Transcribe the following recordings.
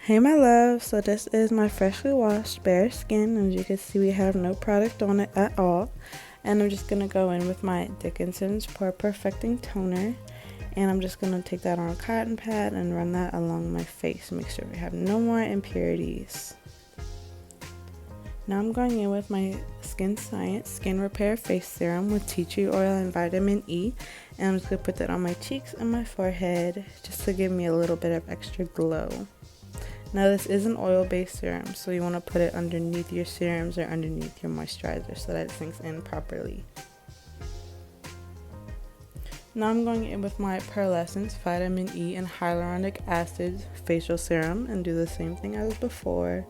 Hey my love, so this is my freshly washed bare skin. As you can see, we have no product on it at all. And I'm just going to go in with my Dickinson's Pore Perfecting Toner. And I'm just going to take that on a cotton pad and run that along my face. Make sure we have no more impurities. Now I'm going in with my Skin Science Skin Repair Face Serum with tea tree oil and vitamin E. And I'm just going to put that on my cheeks and my forehead just to give me a little bit of extra glow. Now this is an oil-based serum, so you want to put it underneath your serums or underneath your moisturizer so that it sinks in properly. Now I'm going in with my Pearlescence Vitamin E and Hyaluronic Acid Facial Serum and do the same thing as before.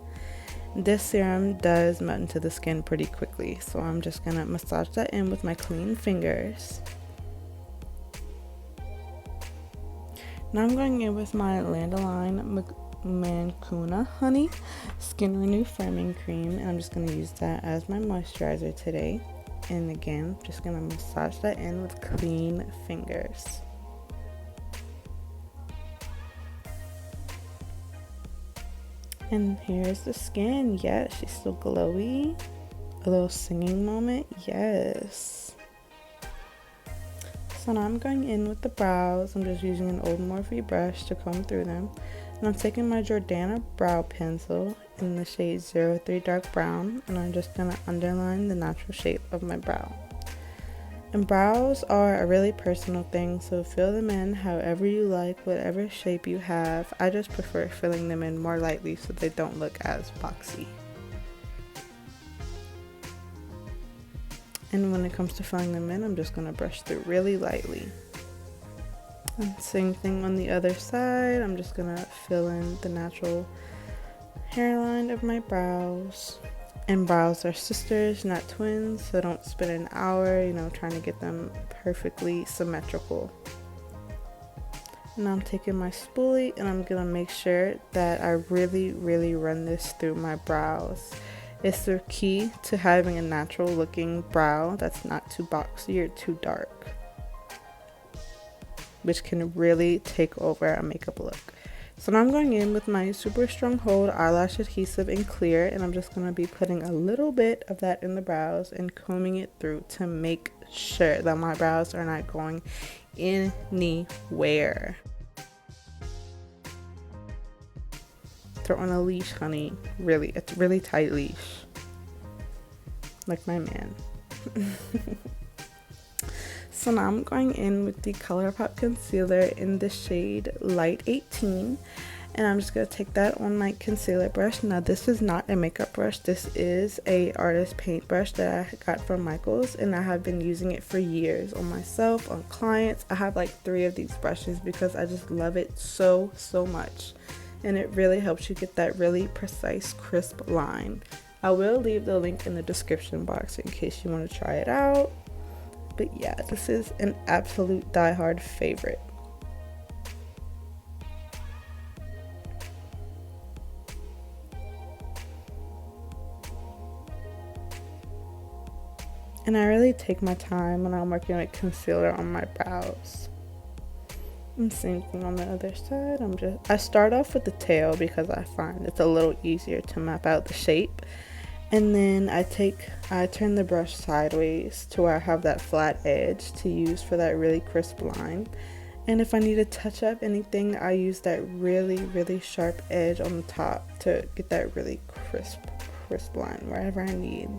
This serum does melt into the skin pretty quickly, so I'm just going to massage that in with my clean fingers. Now I'm going in with my Landoline Mancuna Honey Skin Renew Firming Cream, and I'm just going to use that as my moisturizer today. And again, just going to massage that in with clean fingers. And here's the skin. Yes, she's still glowy. A little singing moment. Yes. So now I'm going in with the brows. I'm just using an old Morphe brush to comb through them. And I'm taking my Jordana brow pencil in the shade 03 Dark Brown, and I'm just going to underline the natural shape of my brow. And brows are a really personal thing, so fill them in however you like, whatever shape you have. I just prefer filling them in more lightly so they don't look as boxy. And when it comes to filling them in, I'm just going to brush through really lightly. And same thing on the other side. I'm just going to fill in the natural hairline of my brows. And brows are sisters, not twins, so don't spend an hour, trying to get them perfectly symmetrical. Now I'm taking my spoolie and I'm going to make sure that I really, really run this through my brows. It's the key to having a natural looking brow that's not too boxy or too dark, which can really take over a makeup look. So now I'm going in with my Super Strong Hold Eyelash Adhesive in clear, and I'm just going to be putting a little bit of that in the brows and combing it through to make sure that my brows are not going anywhere. Throw on a leash, honey. Really, it's a really tight leash. Like my man. So now I'm going in with the ColourPop concealer in the shade Light 18, and I'm just going to take that on my concealer brush. Now this is not a makeup brush, this is a artist paintbrush that I got from Michaels, and I have been using it for years on myself, on clients. I have like 3 of these brushes because I just love it so much, and it really helps you get that really precise, crisp line. I will leave the link in the description box in case you want to try it out. But yeah, this is an absolute die-hard favorite. And I really take my time when I'm working with concealer on my brows. And same thing on the other side. I start off with the tail because I find it's a little easier to map out the shape. And then I turn the brush sideways to where I have that flat edge to use for that really crisp line. And if I need to touch up anything, I use that really sharp edge on the top to get that really crisp line wherever I need.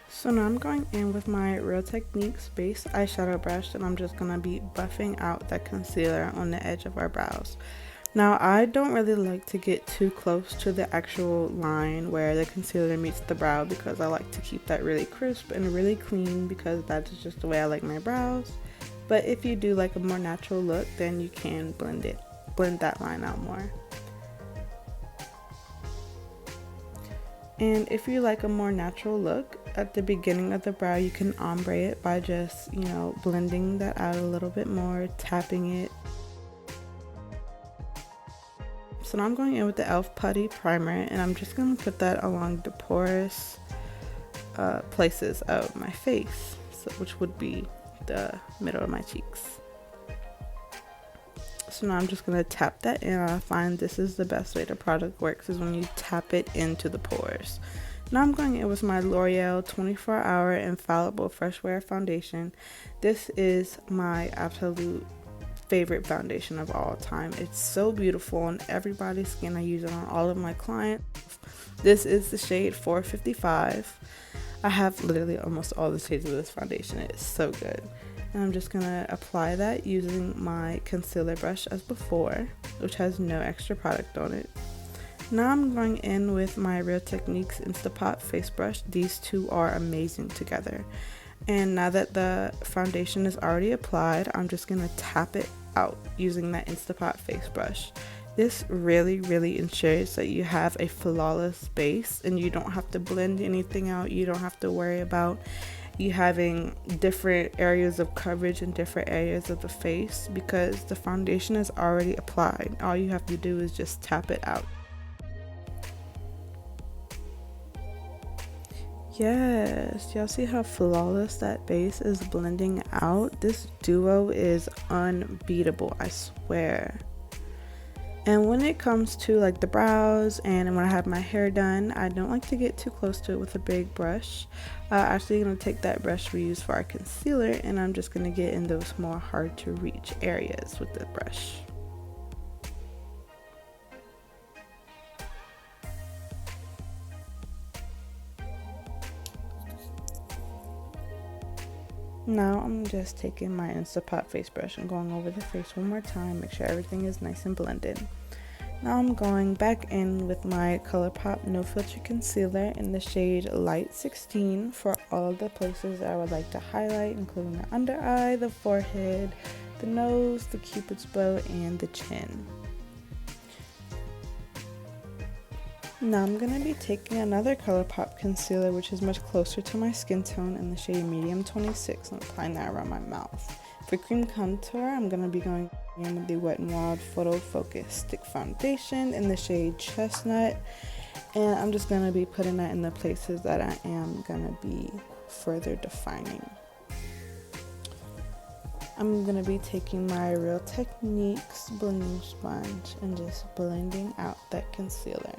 So now I'm going in with my Real Techniques base eyeshadow brush, and I'm just going to be buffing out that concealer on the edge of our brows. Now, I don't really like to get too close to the actual line where the concealer meets the brow because I like to keep that really crisp and really clean because that's just the way I like my brows. But if you do like a more natural look, then you can blend that line out more. And if you like a more natural look, at the beginning of the brow, you can ombre it by just, blending that out a little bit more, tapping it. So now I'm going in with the e.l.f. Putty Primer, and I'm just going to put that along the porous places of my face, which would be the middle of my cheeks. So now I'm just going to tap that in. I find this is the best way the product works, is when you tap it into the pores. Now I'm going in with my L'Oreal 24-Hour Infallible Fresh Wear Foundation. This is my absolute favorite foundation of all time. It's so beautiful on everybody's skin. I use it on all of my clients. This is the shade 455. I have literally almost all the shades of this foundation. It is so good. And I'm just gonna apply that using my concealer brush as before, which has no extra product on it. Now I'm going in with my Real Techniques Instapot face brush. These two are amazing together. And now that the foundation is already applied, I'm just gonna tap it out using that Instapot face brush. This really ensures that you have a flawless base and you don't have to blend anything out. You don't have to worry about you having different areas of coverage in different areas of the face, because the foundation is already applied. All you have to do is just tap it out. Yes, y'all see how flawless that base is blending out? This duo is unbeatable, I swear. And when it comes to like the brows and when I have my hair done, I don't like to get too close to it with a big brush. Actually going to take that brush we use for our concealer, and I'm just going to get in those more hard to reach areas with the brush. Now I'm just taking my Instapot face brush and going over the face one more time, make sure everything is nice and blended. Now I'm going back in with my ColourPop No Filter Concealer in the shade Light 16 for all of the places that I would like to highlight, including the under eye, the forehead, the nose, the cupid's bow, and the chin. Now I'm going to be taking another ColourPop concealer, which is much closer to my skin tone, in the shade Medium 26, and applying that around my mouth. For cream contour, I'm going to be going in with the Wet n Wild Photo Focus Stick Foundation in the shade Chestnut, and I'm just going to be putting that in the places that I am going to be further defining. I'm going to be taking my Real Techniques blending sponge and just blending out that concealer.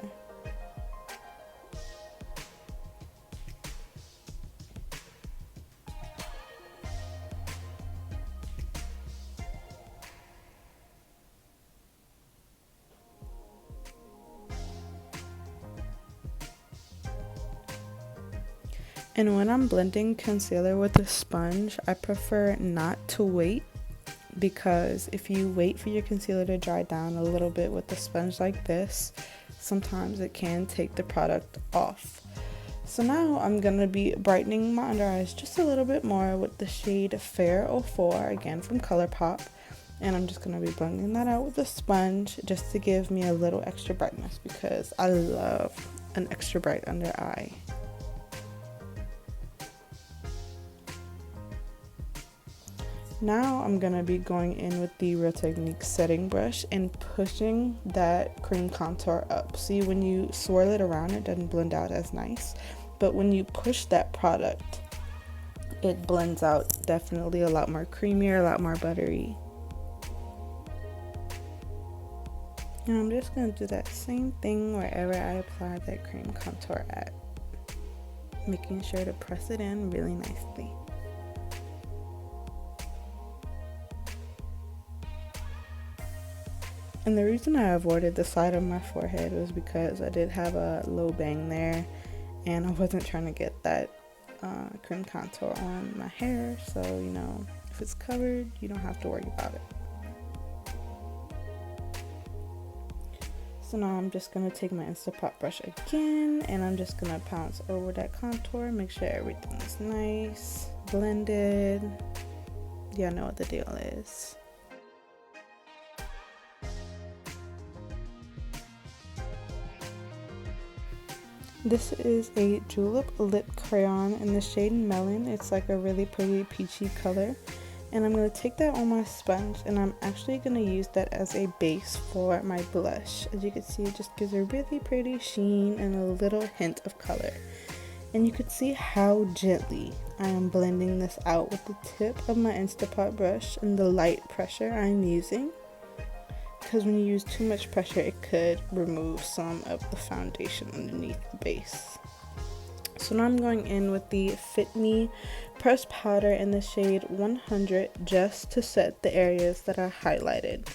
And when I'm blending concealer with a sponge, I prefer not to wait, because if you wait for your concealer to dry down a little bit with a sponge like this, sometimes it can take the product off. So now I'm going to be brightening my under eyes just a little bit more with the shade Fair 04, again from ColourPop. And I'm just going to be blending that out with a sponge just to give me a little extra brightness, because I love an extra bright under eye. Now I'm going to be going in with the Real Techniques setting brush and pushing that cream contour up. See, when you swirl it around, it doesn't blend out as nice. But when you push that product, it blends out definitely a lot more creamier, a lot more buttery. And I'm just going to do that same thing wherever I apply that cream contour at, making sure to press it in really nicely. And the reason I avoided the side of my forehead was because I did have a low bang there, and I wasn't trying to get that cream contour on my hair. So, you know, if it's covered, you don't have to worry about it. So now I'm just going to take my Instapot brush again, and I'm just going to pounce over that contour, make sure everything is nice, blended. Y'all know what the deal is. This is a Julep lip crayon in the shade Melon. It's like a really pretty peachy color. And I'm going to take that on my sponge, and I'm actually going to use that as a base for my blush. As you can see, it just gives a really pretty sheen and a little hint of color. And you can see how gently I am blending this out with the tip of my Instapot brush and the light pressure I'm using. because when you use too much pressure, it could remove some of the foundation underneath the base. So now I'm going in with the Fit Me pressed powder in the shade 100 just to set the areas that are highlighted.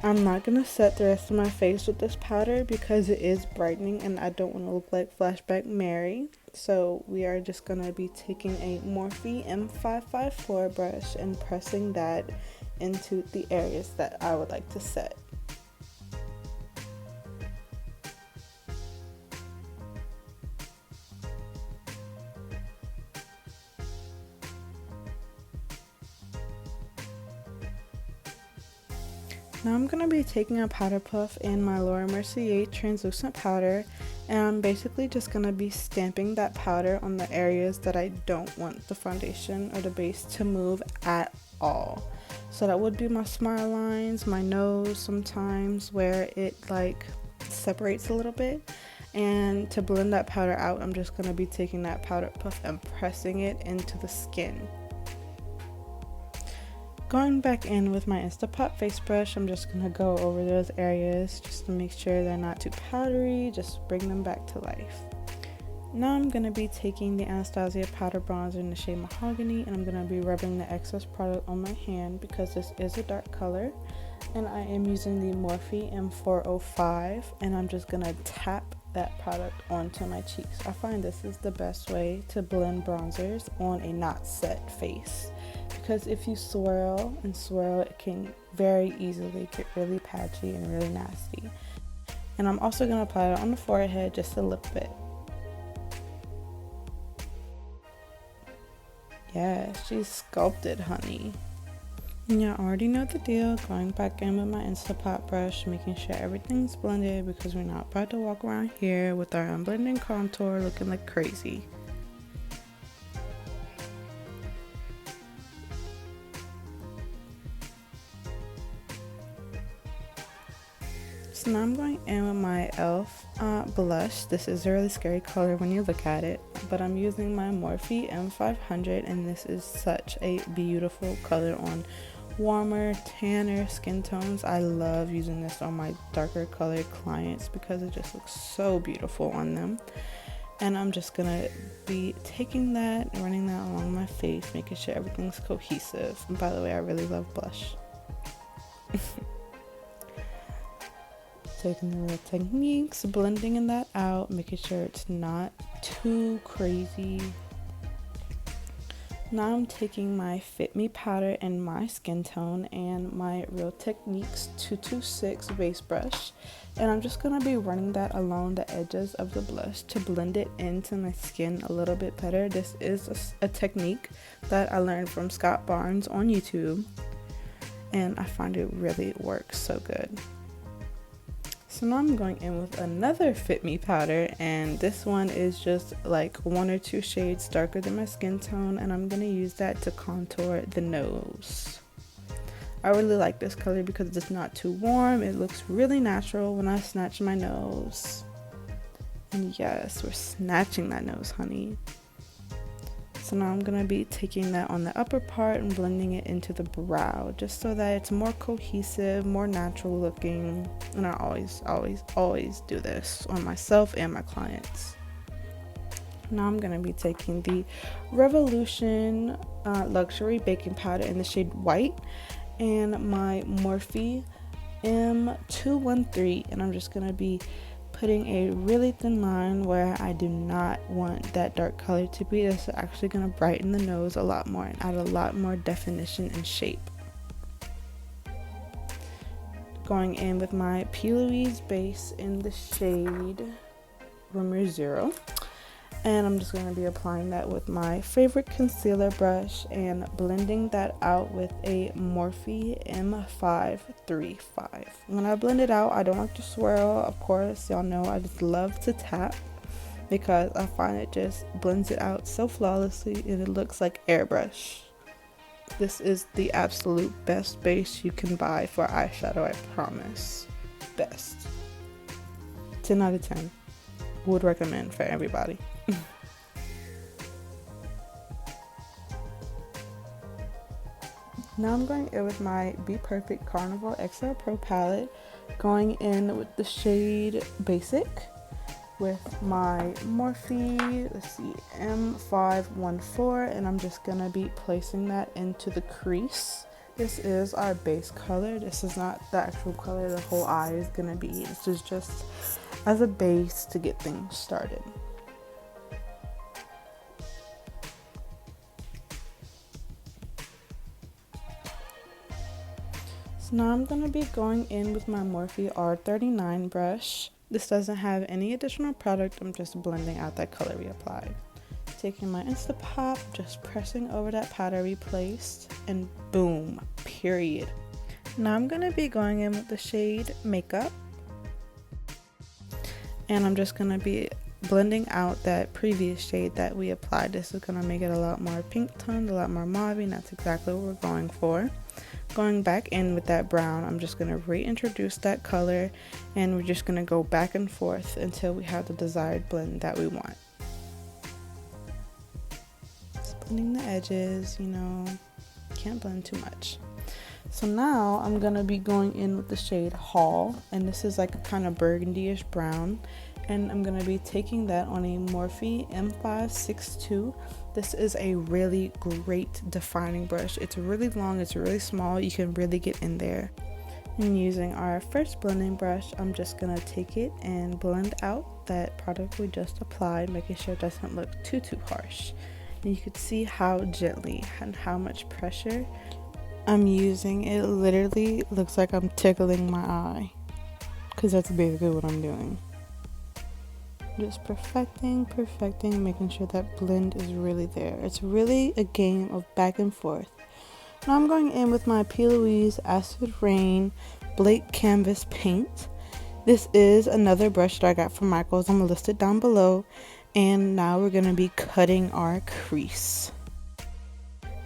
I'm not going to set the rest of my face with this powder because it is brightening and I don't want to look like Flashback Mary. So we are just going to be taking a Morphe M554 brush and pressing that into the areas that I would like to set. Now I'm going to be taking a powder puff in my Laura Mercier translucent powder, and I'm basically just going to be stamping that powder on the areas that I don't want the foundation or the base to move at all. So that would be my smile lines, my nose sometimes where it like separates a little bit. And to blend that powder out, I'm just going to be taking that powder puff and pressing it into the skin. Going back in with my Instapot face brush, I'm just going to go over those areas just to make sure they're not too powdery, just bring them back to life. Now I'm going to be taking the Anastasia powder bronzer in the shade Mahogany, and I'm going to be rubbing the excess product on my hand because this is a dark color. And I am using the Morphe M405, and I'm just going to tap that product onto my cheeks. I find this is the best way to blend bronzers on a not set face, because if you swirl and swirl, it can very easily get really patchy and really nasty. And I'm also going to apply it on the forehead just a little bit. Yeah, she's sculpted, honey. And you already know the deal. Going back in with my Instapot brush, making sure everything's blended because we're not about to walk around here with our unblended contour looking like crazy. So now I'm going in with my e.l.f. Blush. This is a really scary color when you look at it, but I'm using my Morphe M500, and this is such a beautiful color on warmer, tanner skin tones. I love using this on my darker colored clients because it just looks so beautiful on them. And I'm just gonna be taking that and running that along my face, making sure everything's cohesive. And by the way, I really love blush. Taking the little techniques, blending in that out, making sure it's not too crazy. Now I'm taking my Fit Me powder in my skin tone and my Real Techniques 226 base brush, and I'm just going to be running that along the edges of the blush to blend it into my skin a little bit better. This is a technique that I learned from Scott Barnes on YouTube, and I find it really works so good. So now I'm going in with another Fit Me powder, and this one is just like 1 or 2 shades darker than my skin tone, and I'm going to use that to contour the nose. I really like this color because it's not too warm. It looks really natural when I snatch my nose. And yes, we're snatching that nose, honey. So now I'm going to be taking that on the upper part and blending it into the brow just so that it's more cohesive, more natural looking. And I always do this on myself and my clients. Now I'm going to be taking the Revolution Luxury Baking Powder in the shade White and my Morphe M213, and I'm just going to be putting a really thin line where I do not want that dark color to be. This is actually going to brighten the nose a lot more and add a lot more definition and shape. Going in with my P. Louise base in the shade Rumor Zero, and I'm just going to be applying that with my favorite concealer brush and blending that out with a Morphe M535. When I blend it out, I don't like to swirl. Of course, y'all know I just love to tap because I find it just blends it out so flawlessly and it looks like airbrush. This is the absolute best base you can buy for eyeshadow, I promise. Best. 10 out of 10. Would recommend for everybody. Now I'm going in with my Be Perfect Carnival XL Pro palette, going in with the shade Basic with my Morphe, let's see, M514, and I'm just gonna be placing that into the crease. This is our base color. This is not the actual color the whole eye is gonna be. This is just as a base to get things started. So now I'm going to be going in with my Morphe R39 brush. This doesn't have any additional product, I'm just blending out that color we applied. Taking my Instapot, just pressing over that powder we placed, and boom, period. Now I'm going to be going in with the shade Makeup, and I'm just going to be blending out that previous shade that we applied. This is going to make it a lot more pink toned, a lot more mauve, and that's exactly what we're going for. Going back in with that brown, I'm just going to reintroduce that color, and we're just going to go back and forth until we have the desired blend that we want. Just blending the edges, you know, can't blend too much. So now I'm going to be going in with the shade Hall, and this is like a kind of burgundy-ish brown, and I'm going to be taking that on a Morphe M562. This is a really great defining brush. It's really long, it's really small, you can really get in there. And using our first blending brush, I'm just going to take it and blend out that product we just applied, making sure it doesn't look too harsh. And you can see how gently and how much pressure I'm using. It literally looks like I'm tickling my eye, because that's basically what I'm doing. Just perfecting, making sure that blend is really there. It's really a game of back and forth. Now I'm going in with my P. Louise Acid Rain Blank Canvas Paint. This is another brush that I got from Michaels. I'm going to list it down below. And now we're going to be cutting our crease.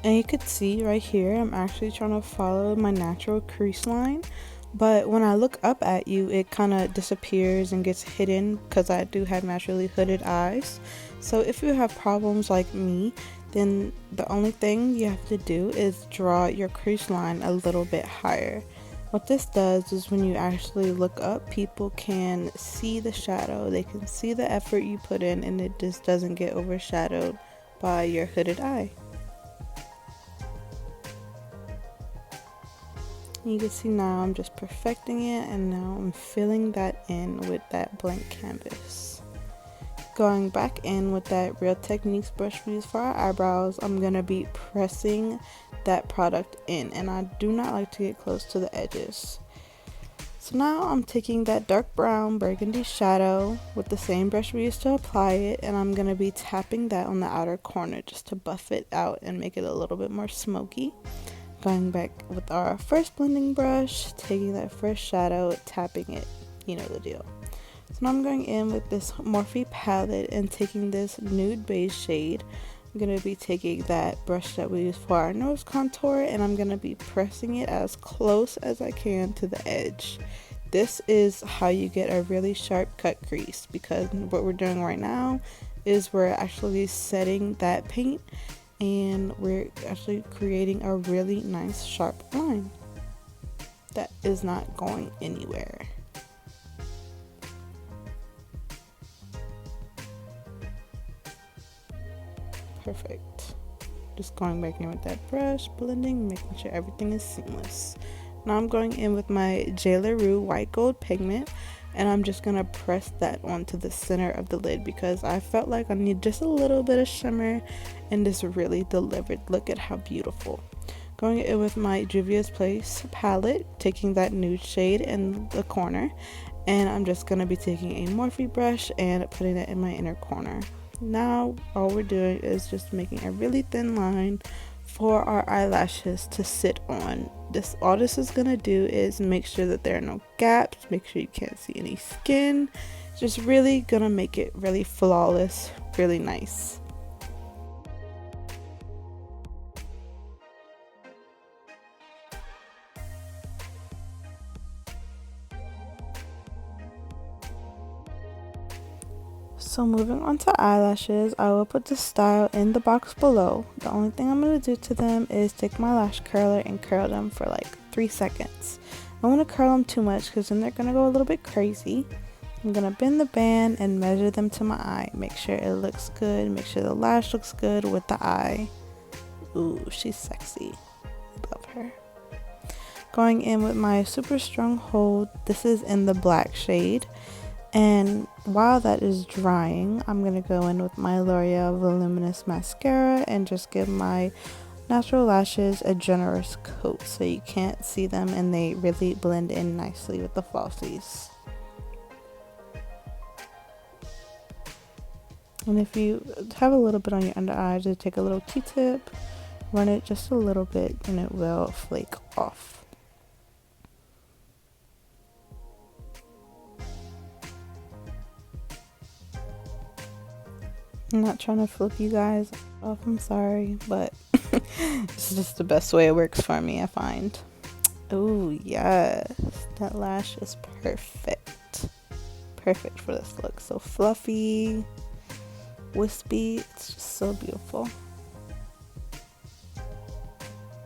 And you could see right here, I'm actually trying to follow my natural crease line. But when I look up at you, it kind of disappears and gets hidden because I do have naturally hooded eyes. So if you have problems like me, then the only thing you have to do is draw your crease line a little bit higher. What this does is when you actually look up, people can see the shadow, they can see the effort you put in, and it just doesn't get overshadowed by your hooded eye. You can see now I'm just perfecting it, and now I'm filling that in with that blank canvas. Going back in with that Real Techniques brush we use for our eyebrows, I'm going to be pressing that product in, and I do not like to get close to the edges. So now I'm taking that dark brown burgundy shadow with the same brush we used to apply it, and I'm going to be tapping that on the outer corner just to buff it out and make it a little bit more smoky. Going back with our first blending brush, taking that first shadow, tapping it, you know the deal. So now I'm going in with this Morphe palette and taking this nude beige shade. I'm going to be taking that brush that we use for our nose contour, and I'm going to be pressing it as close as I can to the edge. This is how you get a really sharp cut crease, because what we're doing right now is we're actually setting that paint, and we're actually creating a really nice sharp line that is not going anywhere. Perfect. Just going back in with that brush, blending, making sure everything is seamless. Now I'm going in with my J. LaRue white gold pigment, and I'm just gonna press that onto the center of the lid because I felt like I need just a little bit of shimmer, and this really delivered. Look at how beautiful. Going in with my Juvia's Place palette, taking that nude shade in the corner, and I'm just gonna be taking a Morphe brush and putting it in my inner corner. Now all we're doing is just making a really thin line for our eyelashes to sit on. All this is gonna do is make sure that there are no gaps, make sure you can't see any skin. Just really gonna make it really flawless, really nice. So moving on to eyelashes, I will put the style in the box below. The only thing I'm going to do to them is take my lash curler and curl them for like 3 seconds. I don't want to curl them too much because then they're going to go a little bit crazy. I'm going to bend the band and measure them to my eye. Make sure it looks good. Make sure the lash looks good with the eye. Ooh, she's sexy. Love her. Going in with my super strong hold. This is in the black shade. And while that is drying, I'm going to go in with my L'Oreal Voluminous Mascara and just give my natural lashes a generous coat so you can't see them and they really blend in nicely with the falsies. And if you have a little bit on your under eye, just take a little Q-tip, run it just a little bit, and it will flake off. I'm not trying to flip you guys off, I'm sorry, but it's just the best way it works for me, I find. Oh yes, that lash is perfect. Perfect for this look. So fluffy, wispy, it's just so beautiful.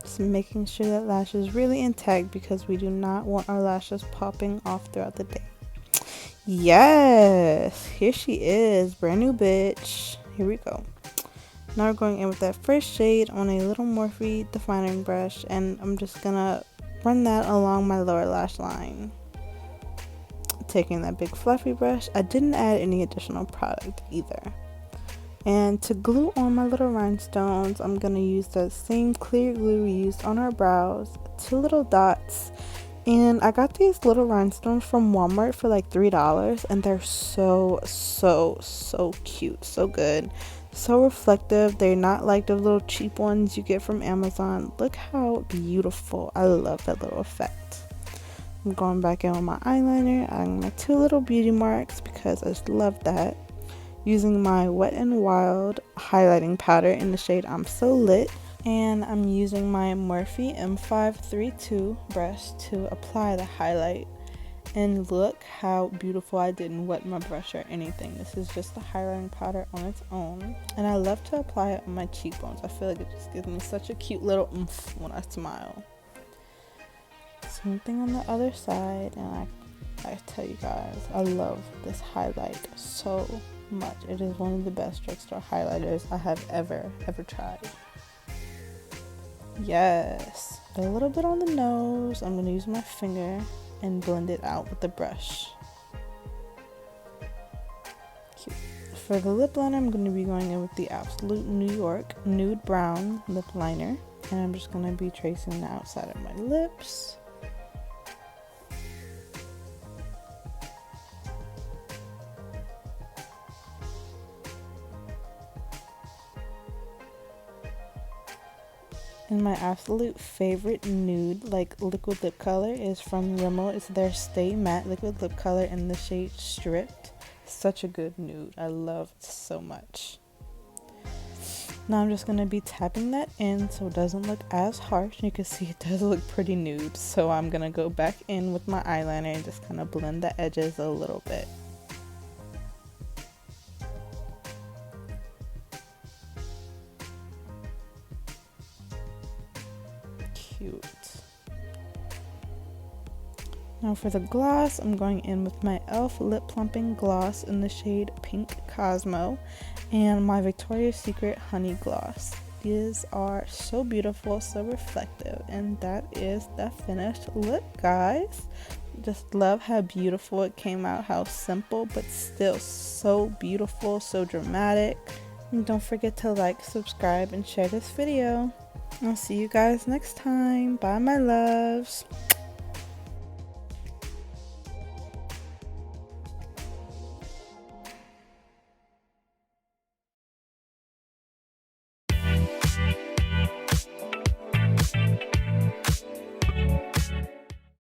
Just making sure that lash is really intact because we do not want our lashes popping off throughout the day. Yes, here she is, brand new bitch. Here we go. Now we're going in with that first shade on a little Morphe defining brush, and I'm just gonna run that along my lower lash line. Taking that big fluffy brush, I didn't add any additional product either. And to glue on my little rhinestones, I'm gonna use that same clear glue we used on our brows, 2 little dots. And I got these little rhinestones from Walmart for like $3, and they're so cute, so good, so reflective. They're not like the little cheap ones you get from Amazon. Look how beautiful. I love that little effect. I'm going back in with my eyeliner, adding my 2 little beauty marks because I just love that. Using my Wet n Wild highlighting powder in the shade I'm So Lit. And I'm using my Morphe M532 brush to apply the highlight. And look how beautiful. I didn't wet my brush or anything. This is just the highlighting powder on its own. And I love to apply it on my cheekbones. I feel like it just gives me such a cute little oomph when I smile. Same thing on the other side. And I tell you guys, I love this highlight so much. It is one of the best drugstore highlighters I have ever tried. Yes, a little bit on the nose. I'm going to use my finger and blend it out with the brush. Cute. For the lip liner, I'm going to be going in with the Absolute New York Nude Brown Lip Liner. And I'm just going to be tracing the outside of my lips. And my absolute favorite nude, like liquid lip color, is from Rimmel. It's their Stay Matte liquid lip color in the shade Stripped. Such a good nude. I love it so much. Now I'm just going to be tapping that in so it doesn't look as harsh. You can see it does look pretty nude. So I'm going to go back in with my eyeliner and just kind of blend the edges a little bit. Cute. Now for the gloss, I'm going in with my e.l.f. Lip Plumping Gloss in the shade Pink Cosmo and my Victoria's Secret Honey Gloss. These are so beautiful, so reflective, and that is the finished look, guys. Just love how beautiful it came out, how simple but still so beautiful, so dramatic. And don't forget to like, subscribe, and share this video. I'll see you guys next time. Bye, my loves.